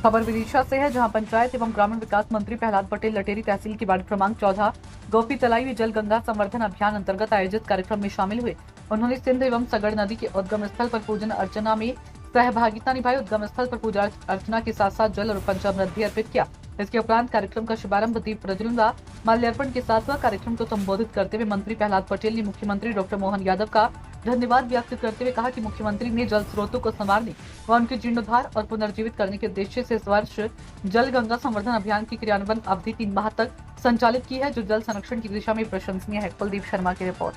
खबर विदिशा से है, जहां पंचायत एवं ग्रामीण विकास मंत्री प्रहलाद पटेल लटेरी तहसील की वार्ड क्रमांक 14 गोपी तलाई में जल गंगा संवर्धन अभियान अंतर्गत आयोजित कार्यक्रम में शामिल हुए। उन्होंने सिंध एवं सगड़ नदी के उद्गम स्थल पर पूजन अर्चना में सहभागिता निभाई। उद्गम स्थल पर पूजा अर्चना के साथ साथ जल और पंचामृत भी अर्पित किया। इसके उपरांत कार्यक्रम का शुभारंभ दीप प्रज्वलन व माल्यार्पण के साथ हुआ। कार्यक्रम को संबोधित करते हुए मंत्री प्रहलाद पटेल ने मुख्यमंत्री डॉक्टर मोहन यादव का धन्यवाद व्यक्त करते हुए कहा कि मुख्यमंत्री ने जल स्रोतों को संवारने व उनके जीर्णोद्धार और पुनर्जीवित करने के उद्देश्य से इस वर्ष जल गंगा संवर्धन अभियान की क्रियान्वयन अवधि 3 माह तक संचालित की है, जो जल संरक्षण की दिशा में प्रशंसनीय है। कुलदीप शर्मा की रिपोर्ट।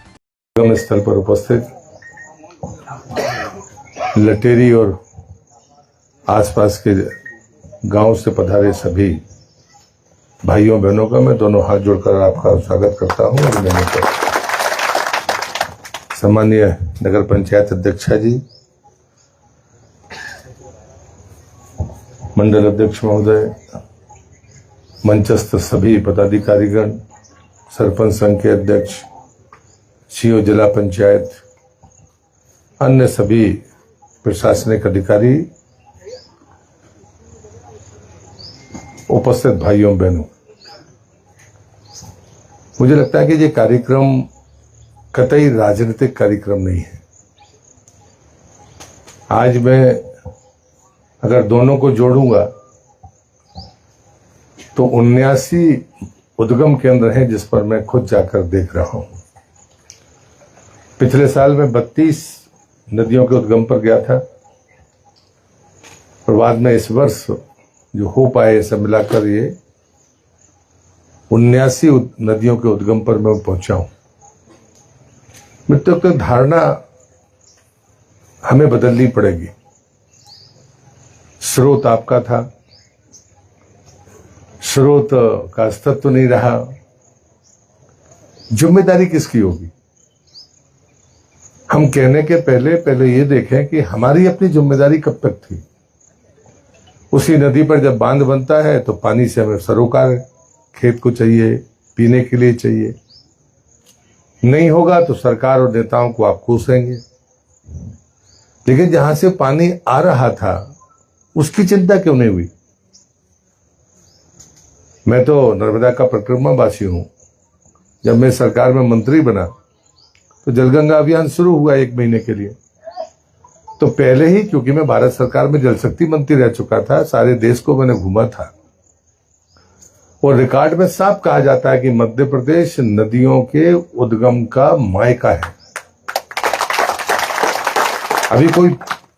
उद्गम स्थल पर उपस्थित लटेरी और आसपास के गांव से पधारे सभी भाइयों बहनों का मैं दोनों हाथ जोड़कर आपका स्वागत करता हूं। और मैंने तो सामान्य नगर पंचायत अध्यक्षा जी, मंडल अध्यक्ष महोदय, मंचस्थ सभी पदाधिकारीगण, सरपंच संघ के अध्यक्ष, सीओ जिला पंचायत, अन्य सभी प्रशासनिक अधिकारी, उपस्थित भाइयों बहनों, मुझे लगता है कि ये कार्यक्रम कतई राजनीतिक कार्यक्रम नहीं है। आज मैं अगर दोनों को जोड़ूंगा तो 79 उद्गम केंद्र हैं जिस पर मैं खुद जाकर देख रहा हूं। पिछले साल मैं 32 नदियों के उद्गम पर गया था और बाद में इस वर्ष जो हो पाए सब मिलाकर ये 79 नदियों के उद्गम पर मैं पहुंचा हूं। मित्रों, तो धारणा हमें बदलनी पड़ेगी। स्रोत आपका था, स्रोत का अस्तित्व नहीं रहा, जिम्मेदारी किसकी होगी? हम कहने के पहले ये देखें कि हमारी अपनी जिम्मेदारी कब तक थी। उसी नदी पर जब बांध बनता है तो पानी से हमें सरोकार है, खेत को चाहिए, पीने के लिए चाहिए। नहीं होगा तो सरकार और नेताओं को आप कोसेंगे। लेकिन जहां से पानी आ रहा था उसकी चिंता क्यों नहीं हुई? मैं तो नर्मदा का परिक्रमावासी हूं। जब मैं सरकार में मंत्री बना तो जलगंगा अभियान शुरू हुआ 1 महीने के लिए। तो पहले ही, क्योंकि मैं भारत सरकार में जल शक्ति मंत्री रह चुका था, सारे देश को मैंने घूमा था और रिकॉर्ड में साफ कहा जाता है कि मध्य प्रदेश नदियों के उद्गम का मायका है। अभी कोई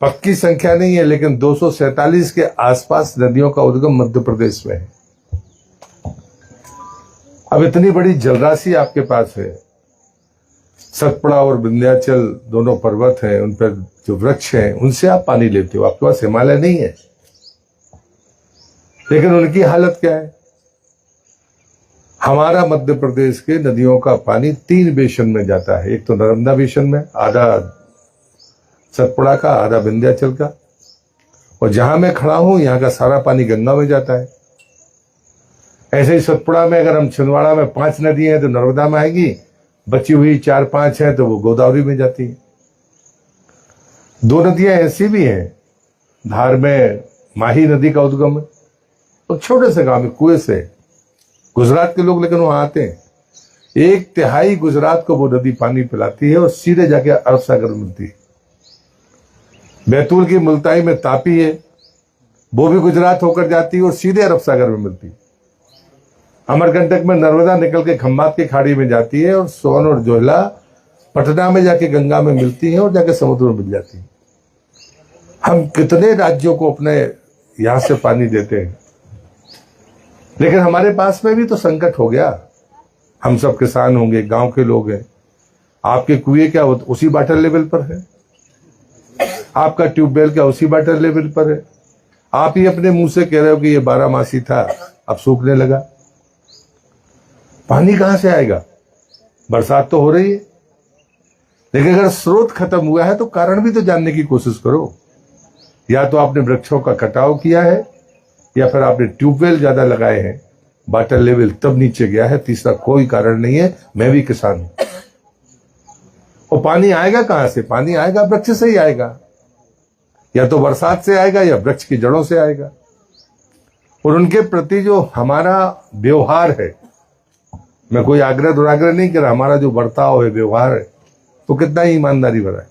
पक्की संख्या नहीं है, लेकिन 247 के आसपास नदियों का उद्गम मध्य प्रदेश में है। अब इतनी बड़ी जलराशि आपके पास है। सतपुड़ा और विंध्याचल दोनों पर्वत हैं, उन पर जो वृक्ष हैं उनसे आप पानी लेते हो। आपके पास हिमालय नहीं है, लेकिन उनकी हालत क्या है? हमारा मध्य प्रदेश के नदियों का पानी 3 बेसिन में जाता है। एक तो नर्मदा बेसिन में, आधा सतपुड़ा का, आधा विंध्याचल का, और जहां मैं खड़ा हूं यहां का सारा पानी गंगा में जाता है। ऐसे ही सतपुड़ा में अगर हम छिंदवाड़ा में 5 नदी हैं तो नर्मदा में आएगी, बची हुई 4-5 हैं तो वो गोदावरी में जाती है। 2 नदियां ऐसी भी हैं, धार में माही नदी का उद्गम है और छोटे से गांव में कुएं से गुजरात के लोग लेकिन वहां आते हैं। 1/3 गुजरात को वो नदी पानी पिलाती है और सीधे जाके अरब सागर में मिलती है। बैतूल की मुल्ताई में तापी है, वो भी गुजरात होकर जाती है और सीधे अरब सागर में मिलती है। अमरकंटक में नर्मदा निकल के खंभात की खाड़ी में जाती है और सोन और जोहला पटना में जाके गंगा में मिलती है और जाके समुद्र में मिल जाती है। हम कितने राज्यों को अपने यहां से पानी देते हैं, लेकिन हमारे पास में भी तो संकट हो गया। हम सब किसान होंगे, गांव के लोग हैं। आपके कुएं क्या उसी वाटर लेवल पर है? आपका ट्यूबवेल क्या उसी वाटर लेवल पर है? आप ही अपने मुंह से कह रहे हो कि ये 12 था, अब सूखने लगा। पानी कहां से आएगा? बरसात तो हो रही है, लेकिन अगर स्रोत खत्म हुआ है तो कारण भी तो जानने की कोशिश करो। या तो आपने वृक्षों का कटाव किया है, या फिर आपने ट्यूबवेल ज्यादा लगाए हैं, वाटर लेवल तब नीचे गया है। तीसरा कोई कारण नहीं है। मैं भी किसान हूं। और पानी आएगा कहां से? पानी आएगा वृक्ष से ही आएगा, या तो बरसात से आएगा या वृक्ष की जड़ों से आएगा। और उनके प्रति जो हमारा व्यवहार है, मैं कोई आग्रह दुराग्रह नहीं कर रहा, हमारा जो बर्ताव है, व्यवहार है, तो कितना ही ईमानदारी भरा है।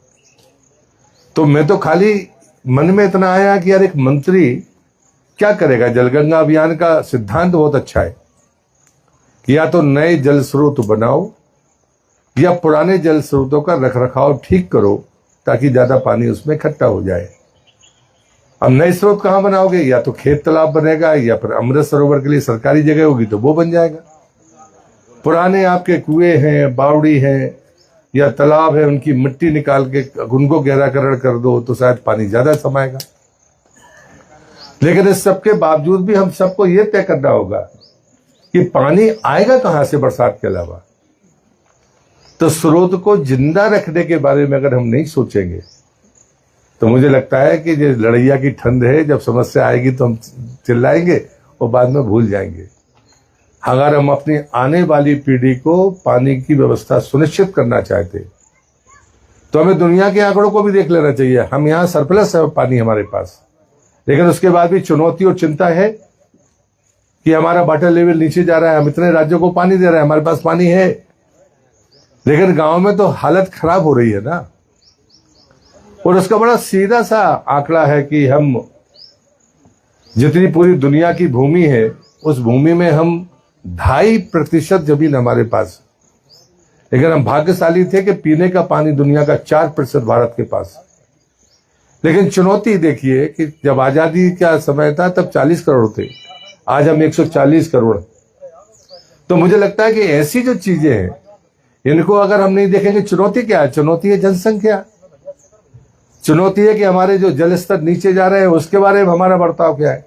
तो मैं तो खाली मन में इतना आया कि यार एक मंत्री क्या करेगा। जलगंगा अभियान का सिद्धांत बहुत अच्छा है कि या तो नए जल स्रोत बनाओ या पुराने जल स्रोतों का रखरखाव ठीक करो ताकि ज्यादा पानी उसमें इकट्ठा हो जाए। अब नए स्रोत कहां बनाओगे, या तो खेत तालाब बनेगा या फिर अमृत सरोवर के लिए सरकारी जगह होगी तो वो बन जाएगा। पुराने आपके कुएं हैं, बावड़ी हैं या तालाब है, उनकी मिट्टी निकाल के उनको गहराकरण कर दो तो शायद पानी ज्यादा समाएगा। लेकिन इस सबके बावजूद भी हम सबको ये तय करना होगा कि पानी आएगा कहां से बरसात के अलावा। तो स्रोत को जिंदा रखने के बारे में अगर हम नहीं सोचेंगे तो मुझे लगता है कि ये लड़ैया की ठंड है, जब समस्या आएगी तो हम चिल्लाएंगे और बाद में भूल जाएंगे। अगर हम अपनी आने वाली पीढ़ी को पानी की व्यवस्था सुनिश्चित करना चाहते तो हमें दुनिया के आंकड़ों को भी देख लेना चाहिए। हम यहाँ सरप्लस है पानी हमारे पास, लेकिन उसके बाद भी चुनौती और चिंता है कि हमारा वाटर लेवल नीचे जा रहा है। हम इतने राज्यों को पानी दे रहे हैं, हमारे पास पानी है, लेकिन गांव में तो हालत खराब हो रही है ना। और उसका बड़ा सीधा सा आंकड़ा है कि हम जितनी पूरी दुनिया की भूमि है उस भूमि में हम 2.5% जमीन हमारे पास, लेकिन हम भाग्यशाली थे कि पीने का पानी दुनिया का 4% भारत के पास। लेकिन चुनौती देखिए कि जब आजादी का समय था तब 40 करोड़ थे, आज हम 140 करोड़। तो मुझे लगता है कि ऐसी जो चीजें हैं इनको अगर हम नहीं देखेंगे, चुनौती क्या है? चुनौती है जनसंख्या, चुनौती है कि हमारे जो जल स्तर नीचे जा रहे हैं उसके बारे में हमारा बर्ताव क्या है।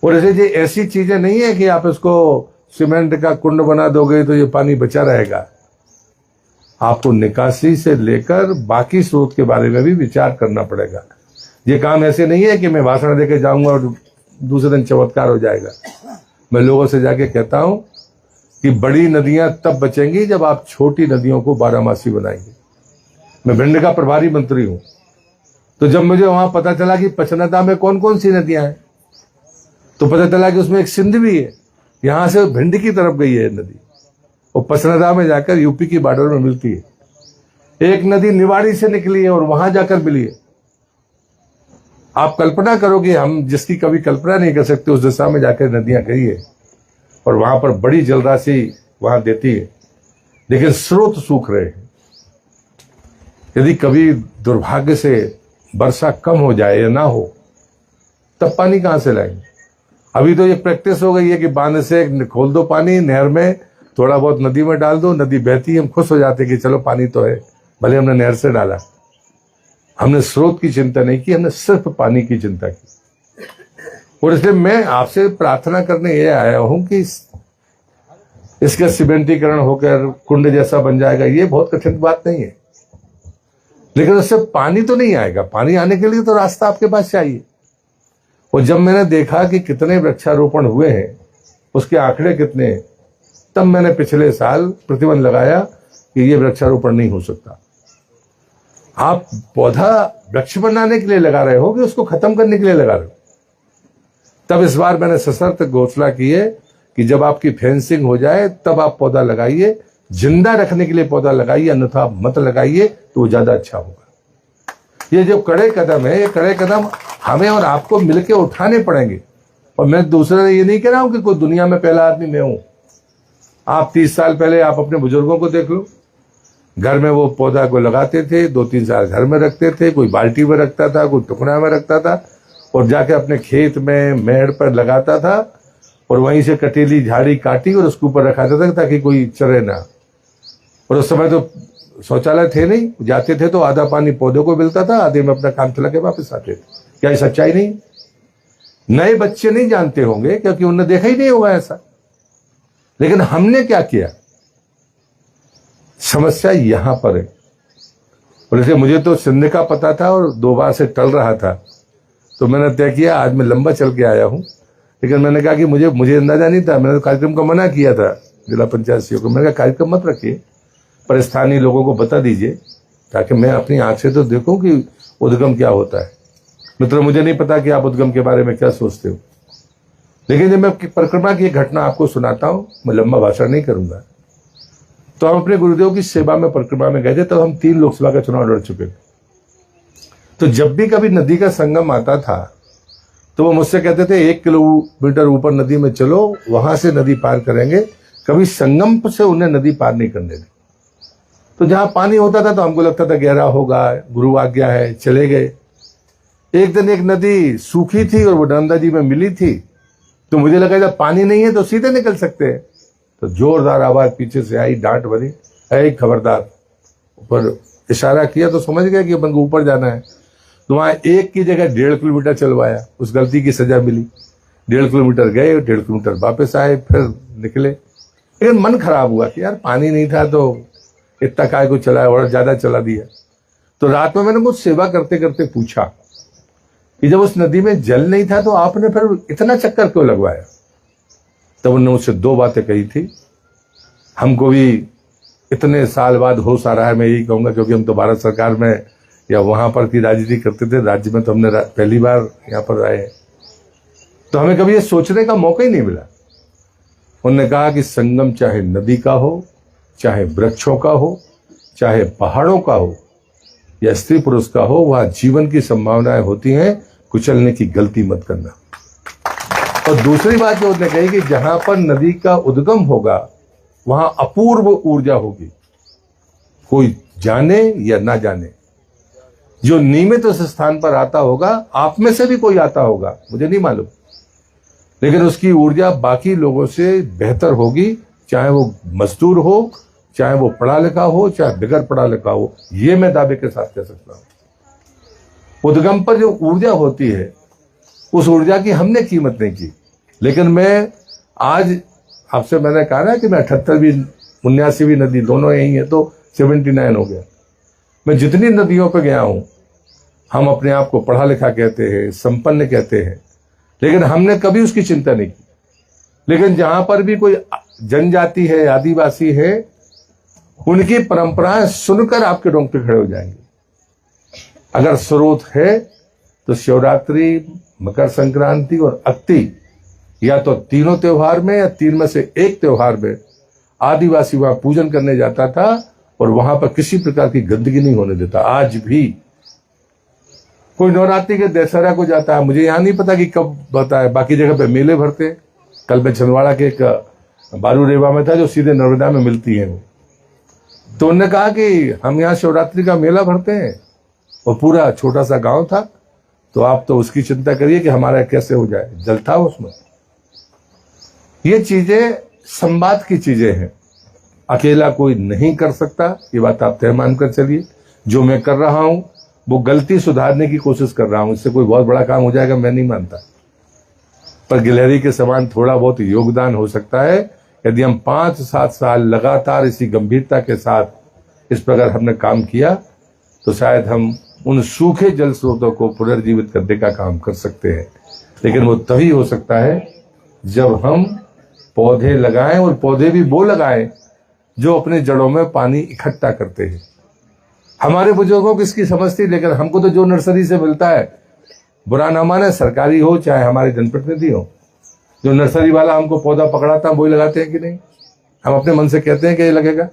और ऐसे ऐसी चीजें नहीं है कि आप इसको सीमेंट का कुंड बना दोगे तो ये पानी बचा रहेगा। आपको निकासी से लेकर बाकी स्रोत के बारे में भी विचार करना पड़ेगा। ये काम ऐसे नहीं है कि मैं भाषण देके जाऊंगा और दूसरे दिन चमत्कार हो जाएगा। मैं लोगों से जाके कहता हूं कि बड़ी नदियां तब बचेंगी जब आप छोटी नदियों को बारहमासी बनाएंगे। मैं भिंड का प्रभारी मंत्री हूं, तो जब मुझे वहां पता चला कि पचनदा में कौन कौन सी नदियां हैं तो पता चला कि उसमें एक सिंध भी है। यहां से भिंड की तरफ गई है नदी और पचनदा में जाकर यूपी की बॉर्डर में मिलती है। एक नदी निवाड़ी से निकली है और वहां जाकर मिली है। आप कल्पना करोगे, हम जिसकी कभी कल्पना नहीं कर सकते उस दिशा में जाकर नदियां गई है और वहां पर बड़ी जलराशि वहां देती है, लेकिन स्रोत सूख रहे हैं। यदि कभी दुर्भाग्य से वर्षा कम हो जाए या ना हो तब पानी कहां से लाएंगे? अभी तो ये प्रैक्टिस हो गई है कि बांध से खोल दो पानी, नहर में थोड़ा बहुत नदी में डाल दो, नदी बहती है, हम खुश हो जाते कि चलो पानी तो है, भले हमने नहर से डाला। हमने स्रोत की चिंता नहीं की, हमने सिर्फ पानी की चिंता की। और इसलिए मैं आपसे प्रार्थना करने ये आया हूं कि इसका सीमेंटीकरण होकर कुंड जैसा बन जाएगा, ये बहुत कठिन बात नहीं है, लेकिन उससे पानी तो नहीं आएगा। पानी आने के लिए तो रास्ता आपके पास चाहिए। और जब मैंने देखा कि कितने वृक्षारोपण हुए हैं, उसके आंकड़े कितने हैं, तब मैंने पिछले साल प्रतिबंध लगाया कि ये वृक्षारोपण नहीं हो सकता। आप पौधा वृक्ष बनाने के लिए लगा रहे हो कि उसको खत्म करने के लिए लगा रहे हो? तब इस बार मैंने सशर्त घोषणा की है कि जब आपकी फेंसिंग हो जाए तब आप पौधा लगाइए, जिंदा रखने के लिए पौधा लगाइए, अन्यथा मत लगाइए, तो वो ज्यादा अच्छा होगा। ये जो कड़े कदम है, ये कड़े कदम हमें और आपको मिलकर उठाने पड़ेंगे। और मैं दूसरा ये नहीं कह रहा हूं कि कोई दुनिया में पहला आदमी मैं हूं। आप 30 साल पहले आप अपने बुजुर्गों को देख लो, घर में वो पौधा को लगाते थे, 2-3 साल घर में रखते थे, कोई बाल्टी में रखता था, कोई टुकड़ा में रखता था और जाके अपने खेत में मेड़ पर लगाता था और वहीं से कटीली झाड़ी काटी और उसके ऊपर रखा था ताकि कोई चरे ना। और उस समय तो शौचालय थे नहीं, जाते थे तो आधा पानी पौधों को मिलता था, आधे में अपना काम चला के वापस आते थे। क्या ये सच्चाई नहीं? नए बच्चे नहीं जानते होंगे क्योंकि उन्हें देखा ही नहीं होगा ऐसा, लेकिन हमने क्या किया? समस्या यहां पर है। और इसलिए मुझे तो सिंध का पता था और 2 बार से टल रहा था, तो मैंने तय किया आज मैं लंबा चल के आया हूं। लेकिन मैंने कहा कि मुझे अंदाजा नहीं था, मैंने तो कार्यक्रम को मना किया था जिला पंचायत सीईओ को। मैंने कहा कार्यक्रम मत रखिए, पर स्थानीय लोगों को बता दीजिए ताकि मैं अपनी आंख से तो देखूं कि उद्गम क्या होता है। मित्रों, मुझे नहीं पता कि आप उद्गम के बारे में क्या सोचते हो, लेकिन जब मैं परिक्रमा की एक घटना आपको सुनाता हूं, मैं लंबा भाषण नहीं करूंगा। तो हम अपने गुरुदेव की सेवा में परिक्रमा में गए थे, तब हम 3 लोकसभा का चुनाव लड़ चुके थे। तो जब भी कभी नदी का संगम आता था तो वो मुझसे कहते थे 1 किलोमीटर ऊपर नदी में चलो, वहां से नदी पार करेंगे, कभी संगम से उन्हें नदी पार नहीं करने दी। तो जहां पानी होता था तो हमको लगता था गहरा होगा, गुरु आज्ञा है, चले गए। एक दिन एक नदी सूखी थी और वो नर्मदा जी में मिली थी, तो मुझे लगा जब पानी नहीं है तो सीधे निकल सकते हैं। तो जोरदार आवाज पीछे से आई, डांट भरी, है खबरदार। ऊपर इशारा किया तो समझ गया कि अपन को ऊपर जाना है। तो वहां 1 की जगह 1.5 किलोमीटर चलवाया, उस गलती की सजा मिली। 1.5 किलोमीटर गए, 1.5 किलोमीटर वापस आए, फिर निकले। लेकिन मन खराब हुआ कि यार पानी नहीं था तो इतना काय को चलाया और ज्यादा चला दिया। तो रात में मैंने मुझ सेवा करते करते पूछा कि जब उस नदी में जल नहीं था तो आपने फिर इतना चक्कर क्यों लगवाया? तब उन्होंने मुझसे 2 बातें कही थी। हमको भी इतने साल बाद होश आ रहा है, मैं यही कहूंगा, क्योंकि हम तो भारत सरकार में या वहां पर की राजनीति करते थे, राज्य में तो हमने पहली बार यहाँ पर आए, तो हमें कभी ये सोचने का मौका ही नहीं मिला। उन्होंने कहा कि संगम चाहे नदी का हो, चाहे वृक्षों का हो, चाहे पहाड़ों का हो या स्त्री पुरुष का हो, वहां जीवन की संभावनाएं होती हैं, कुचलने की गलती मत करना। और दूसरी बात जो उन्होंने कही कि जहां पर नदी का उद्गम होगा वहां अपूर्व ऊर्जा होगी, कोई जाने या ना जाने। जो नियमित उस स्थान पर आता होगा, आप में से भी कोई आता होगा, मुझे नहीं मालूम, लेकिन उसकी ऊर्जा बाकी लोगों से बेहतर होगी, चाहे वो मजदूर हो, चाहे वो पढ़ा लिखा हो, चाहे बगैर पढ़ा लिखा हो। ये मैं दावे के साथ कह सकता हूं। उद्गम पर जो ऊर्जा होती है, उस ऊर्जा की हमने कीमत नहीं की। लेकिन मैं आज आपसे मैंने कहा ना कि मैं 78वीं 79वीं नदी दोनों यही है, तो 79 हो गया। मैं जितनी नदियों पे गया हूं, हम अपने आप को पढ़ा लिखा कहते हैं, संपन्न कहते हैं, लेकिन हमने कभी उसकी चिंता नहीं की। लेकिन जहां पर भी कोई जनजाति है, आदिवासी है, उनकी परंपराएं सुनकर आपके रोंगटे खड़े हो जाएंगे। अगर स्रोत है तो शिवरात्रि, मकर संक्रांति और अक्ति, या तो तीनों त्योहार में या 3 में से एक त्योहार में आदिवासी वहां पूजन करने जाता था और वहां पर किसी प्रकार की गंदगी नहीं होने देता। आज भी कोई नवरात्रि के दशहरा को जाता है, मुझे यहां नहीं पता कि कब होता है, बाकी जगह पे मेले भरते। कल मैं छिंदवाड़ा के एक बारू रेवा में था जो सीधे नर्मदा में मिलती है। तो उन्होंने कहा कि हम यहाँ शिवरात्रि का मेला भरते हैं, और पूरा छोटा सा गांव था, तो आप तो उसकी चिंता करिए कि हमारा कैसे हो जाए। जल था उसमें। ये चीजें संवाद की चीजें हैं, अकेला कोई नहीं कर सकता, ये बात आप तय मानकर चलिए। जो मैं कर रहा हूं वो गलती सुधारने की कोशिश कर रहा हूं, इससे कोई बहुत बड़ा काम हो जाएगा मैं नहीं मानता, पर गिलहरी के समान थोड़ा बहुत योगदान हो सकता है। यदि हम 5-7 साल लगातार इसी गंभीरता के साथ इस प्रकार हमने काम किया, तो शायद हम उन सूखे जल स्रोतों को पुनर्जीवित करने का काम कर सकते हैं। लेकिन वो तभी हो सकता है जब हम पौधे लगाएं, और पौधे भी वो लगाएं जो अपने जड़ों में पानी इकट्ठा करते हैं। हमारे बुजुर्गों को इसकी समझ थी, लेकिन हमको तो जो नर्सरी से मिलता है, बुरा ना माने, सरकारी हो चाहे हमारे जनप्रतिनिधि हो, जो नर्सरी वाला हमको पौधा पकड़ाता है वही लगाते हैं कि नहीं? हम अपने मन से कहते हैं कि ये लगेगा।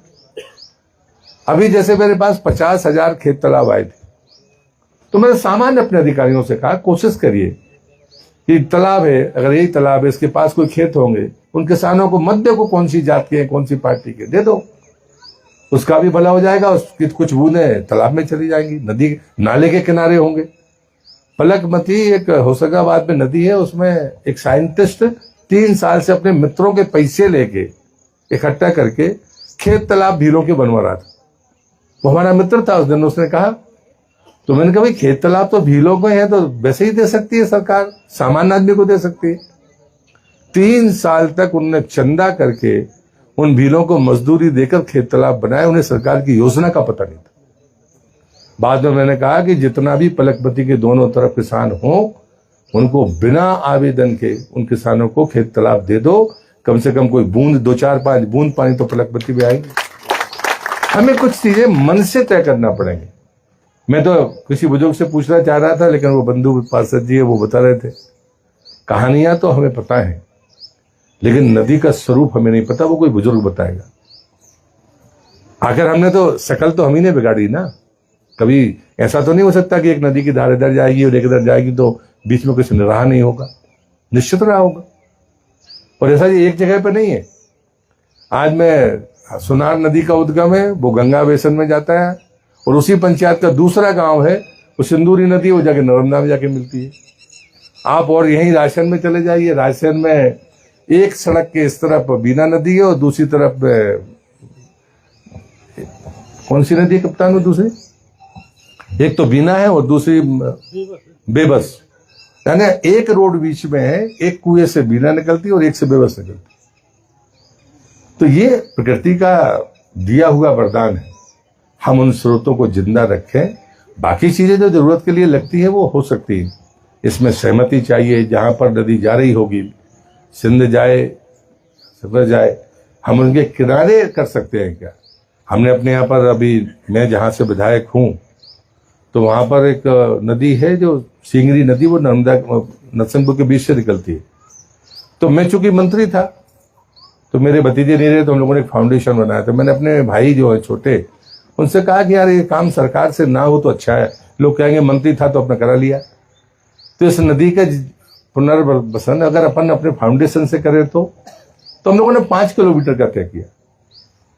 अभी जैसे मेरे पास 50,000 खेत तालाब आए थे, तो मैंने सामान्य अपने अधिकारियों से कहा कोशिश करिए कि तालाब है, अगर यही तालाब है, इसके पास कोई खेत होंगे, उन किसानों को मत देखो कौन सी जात के हैं, कौन सी पार्टी के, दे दो, उसका भी भला हो जाएगा। उसकी कुछ बूंदें तालाब में चली जाएंगी, नदी नाले के किनारे होंगे। पलकमती एक होशंगाबाद में नदी है, उसमें एक साइंटिस्ट 3 साल से अपने मित्रों के पैसे लेके इकट्ठा करके खेत तालाब भीलों के बनवा रहा था। वो हमारा मित्र था उस दिन, उसने कहा, तो मैंने कहा भाई खेत तालाब तो भीलों को है, तो वैसे ही दे सकती है सरकार, सामान्य आदमी को दे सकती है। 3 साल तक उन्होंने चंदा करके उन भीलों को मजदूरी देकर खेत तालाब बनाए, उन्हें सरकार की योजना का पता नहीं था। बाद में मैंने कहा कि जितना भी पलकमती के दोनों तरफ किसान हो, उनको बिना आवेदन के उन किसानों को खेत तालाब दे दो, कम से कम कोई बूंद, 2-4-5 बूंद पानी तो पलकमती में आएगी। हमें कुछ चीजें मन से तय करना पड़ेंगे। मैं तो किसी बुजुर्ग से पूछना चाह रहा था, लेकिन वो बंधु पार्षद जी है, वो बता रहे थे। कहानियां तो हमें पता है, लेकिन नदी का स्वरूप हमें नहीं पता, वो कोई बुजुर्ग बताएगा। आखिर हमने तो शकल तो हम ही ने बिगाड़ी ना। कभी ऐसा तो नहीं हो सकता कि एक नदी की धार इधर जाएगी और एक इधर जाएगी तो बीच में कुछ रहा नहीं होगा, निश्चित रहा होगा। और ऐसा एक जगह पे नहीं है। आज में सुनार नदी का उद्गम है, वो गंगा बेसिन में जाता है, और उसी पंचायत का दूसरा गांव है, वो सिंदूरी नदी, वो जाके नर्मदा में जाके मिलती है। आप और यहीं रायसेन में चले जाइए, रायसेन में एक सड़क के इस तरफ बीना नदी है और दूसरी तरफ कौन सी नदी है कप्तान? वो दूसरी, एक तो बीना है और दूसरी बेबस। यानी एक रोड बीच में है, एक कुएं से बीना निकलती है और एक से बेबस निकलती है। तो ये प्रकृति का दिया हुआ वरदान है, हम उन स्रोतों को जिंदा रखें। बाकी चीजें जो जरूरत के लिए लगती है वो हो सकती है, इसमें सहमति चाहिए। जहां पर नदी जा रही होगी, सिंध जाए, सफर जाए, हम उनके किनारे कर सकते हैं क्या? हमने अपने यहाँ पर, अभी मैं जहाँ से विधायक हूँ, तो वहाँ पर एक नदी है जो सिंगरी नदी, वो नर्मदा नरसिंहपुर के बीच से निकलती है। तो मैं चूंकि मंत्री था, तो मेरे भतीजे नहीं रहे, तो हम लोगों ने एक फाउंडेशन बनाया था। मैंने अपने भाई जो है छोटे, उनसे कहा कि यार ये काम सरकार से ना हो तो अच्छा है। लोग कहेंगे मंत्री था तो अपना करा लिया। तो इस नदी का पुनर्वसन अगर अपन अपने फाउंडेशन से करें तो हम लोगों ने 5 किलोमीटर का तय किया,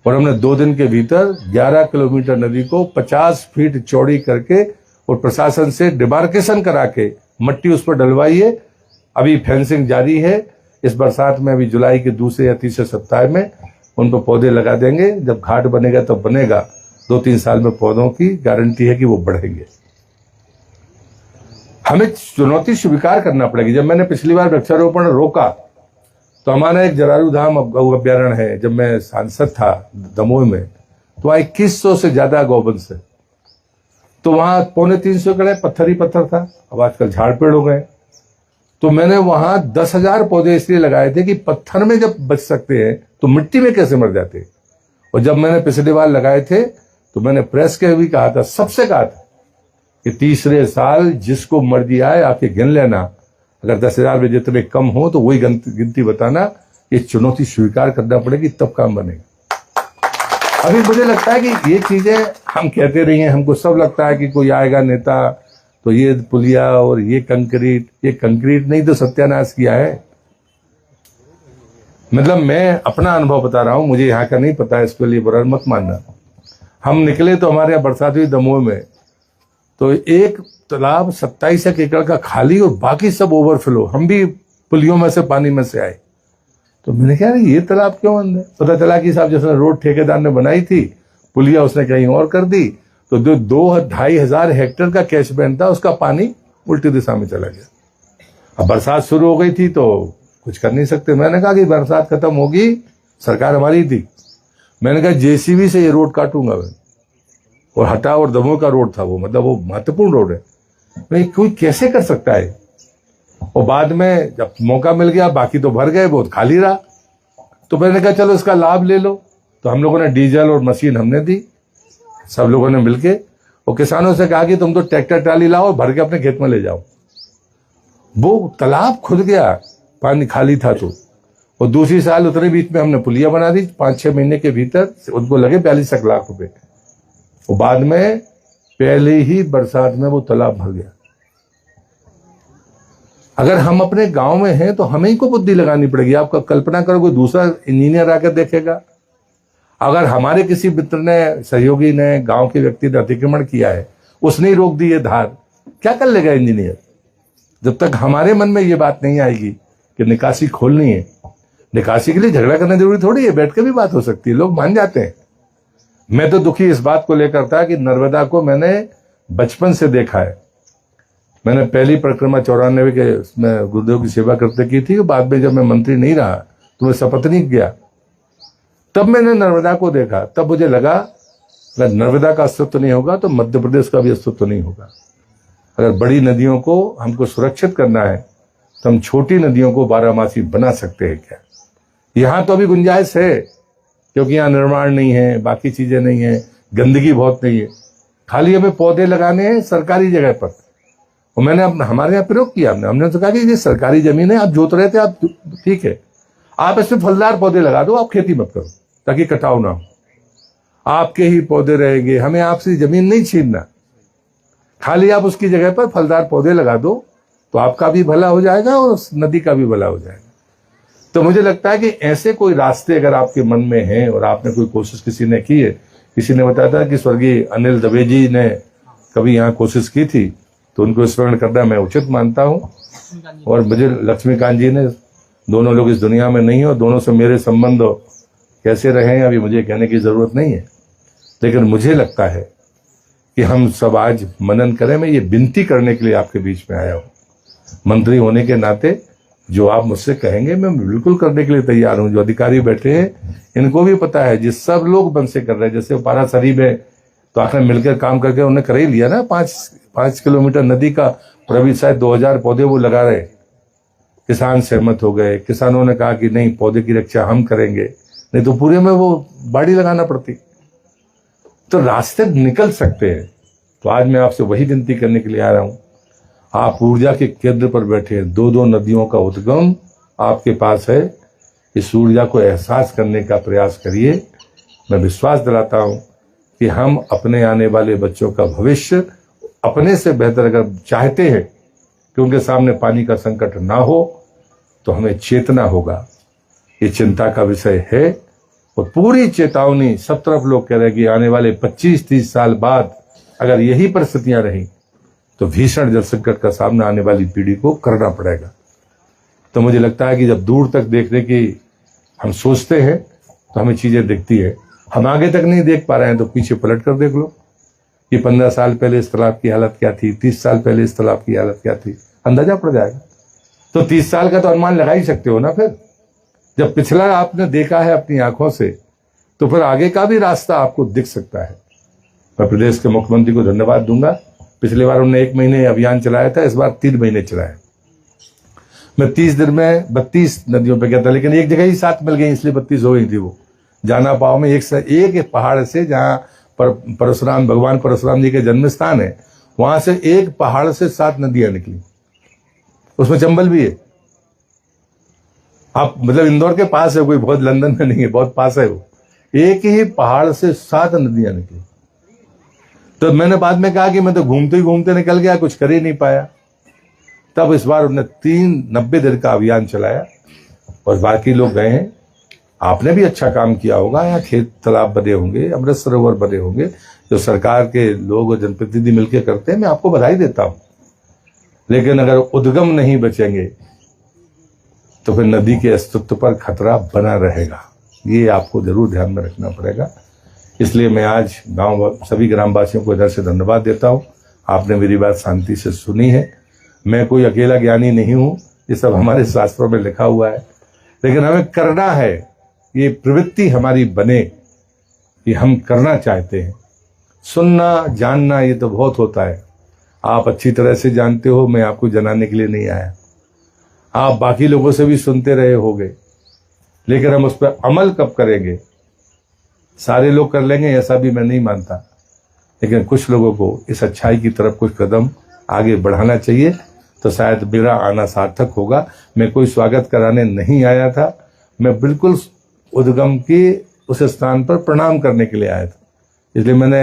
और हमने 2 दिन के भीतर 11 किलोमीटर नदी को 50 फीट चौड़ी करके और प्रशासन से डिमार्केशन करा के मट्टी उस पर डलवाई है। अभी फेंसिंग जारी है। इस बरसात में, अभी जुलाई के दूसरे या तीसरे सप्ताह में उन पर पौधे लगा देंगे। जब घाट बनेगा तब बनेगा। 2-3 साल में पौधों की गारंटी है कि वो बढ़ेंगे। हमें चुनौती स्वीकार करना पड़ेगी। जब मैंने पिछली बार वृक्षारोपण रोका, तो हमारा एक जरारू धाम गौ अभ्यारण्य है, जब मैं सांसद था दमोह में, तो वहां 2100 से ज्यादा गौवंश है। तो वहां 250 एकड़ पत्थर ही पत्थर था, अब आजकल झाड़ पेड़ हो गए। तो मैंने वहां 10,000 पौधे इसलिए लगाए थे कि पत्थर में जब बच सकते हैं तो मिट्टी में कैसे मर जाते। और जब मैंने पिछली बार लगाए थे तो मैंने प्रेस के भी कहा था, सबसे कहा था कि तीसरे साल जिसको मर्जी आए आके गिन लेना, अगर 10,000 में जितने कम हो तो वही गिनती बताना। ये चुनौती स्वीकार करना पड़ेगी, तब काम बनेगा। अभी मुझे लगता है कि ये चीजें हम कहते रही हैं, हमको सब लगता है कि कोई आएगा नेता तो ये पुलिया और ये कंक्रीट नहीं तो सत्यानाश किया है। मतलब मैं अपना अनुभव बता रहा हूं, मुझे यहाँ का नहीं पता है, इसके लिए बुरा मत मानना। हम निकले तो हमारे यहाँ बरसात हुई दमोह में, तो एक तालाब 27 एकड़ का खाली और बाकी सब ओवरफ्लो। हम भी पुलियों में से, पानी में से आए। तो मैंने कहा ये तालाब क्यों बंद है? पता चला कि साहब जिसने रोड ठेकेदार ने बनाई थी, पुलिया उसने कहीं और कर दी, तो जो 2-2,500 हेक्टेयर का कैशबैंड था उसका पानी उल्टी दिशा में चला गया। अब बरसात शुरू हो गई थी तो कुछ कर नहीं सकते। मैंने कहा कि बरसात खत्म होगी, सरकार हमारी थी, मैंने कहा जेसीबी से ये रोड काटूंगा मैं। और हटा और दमोह का रोड था वो, मतलब वो महत्वपूर्ण रोड है, नहीं कोई कैसे कर सकता है। और बाद में जब मौका मिल गया, बाकी तो भर गए, बहुत खाली रहा। तो मैंने कहा चलो इसका लाभ ले लो। तो हम लोगों ने डीजल और मशीन हमने दी, सब लोगों ने मिलके, और किसानों से कहा कि तुम तो ट्रैक्टर ट्राली लाओ, भर के अपने खेत में ले जाओ। वो तालाब खुद गया, पानी खाली था तो। और दूसरी साल उतने बीच में हमने पुलिया बना दी, 5-6 महीने के भीतर उनको लगे 42 लाख रुपए। और बाद में पहले ही बरसात में वो तालाब भर गया। अगर हम अपने गांव में हैं तो हमें ही को बुद्धि लगानी पड़ेगी। आप कल्पना करो कोई दूसरा इंजीनियर आकर देखेगा। अगर हमारे किसी मित्र ने, सहयोगी ने, गांव के व्यक्ति ने अतिक्रमण किया है, उसने ही रोक दी है धार, क्या कर लेगा इंजीनियर? जब तक हमारे मन में ये बात नहीं आएगी कि निकासी खोलनी है। निकासी के लिए झगड़ा करना जरूरी थोड़ी है, बैठ के भी बात हो सकती है, लोग मान जाते हैं। मैं तो दुखी इस बात को लेकर था कि नर्मदा को मैंने बचपन से देखा है। मैंने पहली परिक्रमा 94 के उसमें गुरुदेव की सेवा करते की थी। बाद में जब मैं मंत्री नहीं रहा तो मैं सपत्नीक गया, तब मैंने नर्मदा को देखा। तब मुझे लगा अगर नर्मदा का अस्तित्व नहीं होगा तो मध्य प्रदेश का भी अस्तित्व नहीं होगा। अगर बड़ी नदियों को हमको सुरक्षित करना है तो हम छोटी नदियों को बारहमासी बना सकते हैं क्या? यहाँ तो अभी गुंजाइश है, क्योंकि यहाँ निर्माण नहीं है, बाकी चीजें नहीं है, गंदगी बहुत नहीं है। खाली हमें पौधे लगाने हैं सरकारी जगह पर। और मैंने हमारे यहाँ प्रयोग किया, हमने तो कहा कि ये सरकारी जमीन है, आप जोत रहे थे, आप ठीक है, आप इसमें फलदार पौधे लगा दो, आप खेती मत करो ताकि कटाव ना हो। आपके ही पौधे रहेंगे, हमें आपसे जमीन नहीं छीनना, खाली आप उसकी जगह पर फलदार पौधे लगा दो तो आपका भी भला हो जाएगा और उस नदी का भी भला हो जाएगा। तो मुझे लगता है कि ऐसे कोई रास्ते अगर आपके मन में हैं और आपने कोई कोशिश किसी ने की है, किसी ने बताया था कि स्वर्गीय अनिल दवे जी ने कभी यहाँ कोशिश की थी, तो उनको स्मरण करना मैं उचित मानता हूँ। और मुझे लक्ष्मीकांत जी ने, दोनों लोग इस दुनिया में नहीं हो, दोनों से मेरे संबंध कैसे रहे हैं अभी मुझे कहने की जरूरत नहीं है, लेकिन मुझे लगता है कि हम सब आज मनन करें। मैं ये विनती करने के लिए आपके बीच में आया हूँ, मंत्री होने के नाते जो आप मुझसे कहेंगे मैं बिल्कुल करने के लिए तैयार हूं। जो अधिकारी बैठे हैं इनको भी पता है, जिस सब लोग बन से कर रहे हैं, जैसे पारासरी में तो आखिर मिलकर काम करके उन्होंने कर ही लिया ना, 5 किलोमीटर नदी का, और अभी शायद 2000 पौधे वो लगा रहे। किसान सहमत हो गए, किसानों ने कहा कि नहीं पौधे की रक्षा हम करेंगे, नहीं तो पूरे में वो बाड़ी लगाना पड़ती। तो रास्ते निकल सकते हैं। तो आज मैं आपसे वही विनती करने के लिए आ रहा हूं, आप ऊर्जा के केंद्र पर बैठे हैं, 2 नदियों का उद्गम आपके पास है, इस ऊर्जा को एहसास करने का प्रयास करिए। मैं विश्वास दिलाता हूं कि हम अपने आने वाले बच्चों का भविष्य अपने से बेहतर अगर चाहते हैं कि उनके सामने पानी का संकट ना हो, तो हमें चेतना होगा। ये चिंता का विषय है और पूरी चेतावनी सब तरफ लोग कह रहे हैं कि आने वाले 25-30 साल बाद अगर यही परिस्थितियां रही तो भीषण जल संकट का सामना आने वाली पीढ़ी को करना पड़ेगा। तो मुझे लगता है कि जब दूर तक देखने की हम सोचते हैं तो हमें चीजें दिखती है। हम आगे तक नहीं देख पा रहे हैं तो पीछे पलट कर देख लो कि 15 साल पहले इस तालाब की हालत क्या थी, 30 साल पहले इस तालाब की हालत क्या थी, अंदाजा पड़ जाएगा। तो 30 साल का तो अनुमान लगा ही सकते हो ना। फिर जब पिछला आपने देखा है अपनी आंखों से, तो फिर आगे का भी रास्ता आपको दिख सकता है। मैं प्रदेश के मुख्यमंत्री को धन्यवाद दूंगा। पिछले बार उन्होंने 1 महीने अभियान चलाया था, इस बार 3 महीने चलाया। मैं 30 दिन में 32 नदियों पे गया था, लेकिन एक जगह ही 7 मिल गई, इसलिए 32 हो गई थी। वो जाना पाओ में एक पहाड़ से, जहां परशुराम, भगवान परशुराम जी के जन्म स्थान है, वहां से एक पहाड़ से 7 नदियां निकली। उसमें चंबल भी है। आप मतलब इंदौर के पास है, कोई बहुत लंदन में नहीं है, बहुत पास है वो। एक ही पहाड़ से 7 नदियां निकली। तो मैंने बाद में कहा कि मैं तो घूमते ही घूमते निकल गया, कुछ कर ही नहीं पाया। तब इस बार उन्होंने 90 दिन का अभियान चलाया और बाकी लोग गए हैं। आपने भी अच्छा काम किया होगा। यहाँ खेत तालाब बने होंगे, अमृत सरोवर बने होंगे, जो सरकार के लोग और जनप्रतिनिधि मिलकर करते हैं, मैं आपको बधाई देता हूं। लेकिन अगर उद्गम नहीं बचेंगे तो फिर नदी के अस्तित्व पर खतरा बना रहेगा। ये आपको जरूर ध्यान में रखना पड़ेगा। इसलिए मैं आज सभी ग्रामवासियों को इधर से धन्यवाद देता हूं। आपने मेरी बात शांति से सुनी है। मैं कोई अकेला ज्ञानी नहीं हूं, ये सब हमारे शास्त्रों में लिखा हुआ है, लेकिन हमें करना है। ये प्रवृत्ति हमारी बने कि हम करना चाहते हैं। सुनना जानना ये तो बहुत होता है, आप अच्छी तरह से जानते हो। मैं आपको जनाने के लिए नहीं आया। आप बाकी लोगों से भी सुनते रहे होंगे, लेकिन हम उस पर अमल कब करेंगे? सारे लोग कर लेंगे ऐसा भी मैं नहीं मानता, लेकिन कुछ लोगों को इस अच्छाई की तरफ कुछ कदम आगे बढ़ाना चाहिए। तो शायद मेरा आना सार्थक होगा। मैं कोई स्वागत कराने नहीं आया था, मैं बिल्कुल उद्गम के उस स्थान पर प्रणाम करने के लिए आया था। इसलिए मैंने,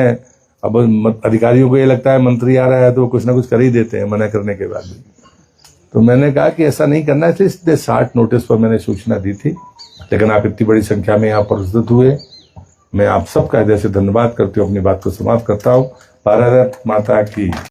अब अधिकारियों को ये लगता है मंत्री आ रहा है तो कुछ ना कुछ कर ही देते हैं मना करने के बाद भी। तो मैंने कहा कि ऐसा नहीं करना, इसलिए 60 नोटिस पर मैंने सूचना दी थी। लेकिन आप इतनी बड़ी संख्या में यहाँ पर उपस्थित हुए, मैं आप सबका हृदय से धन्यवाद करते हुए अपनी बात को समाप्त करता हूँ। भारत माता की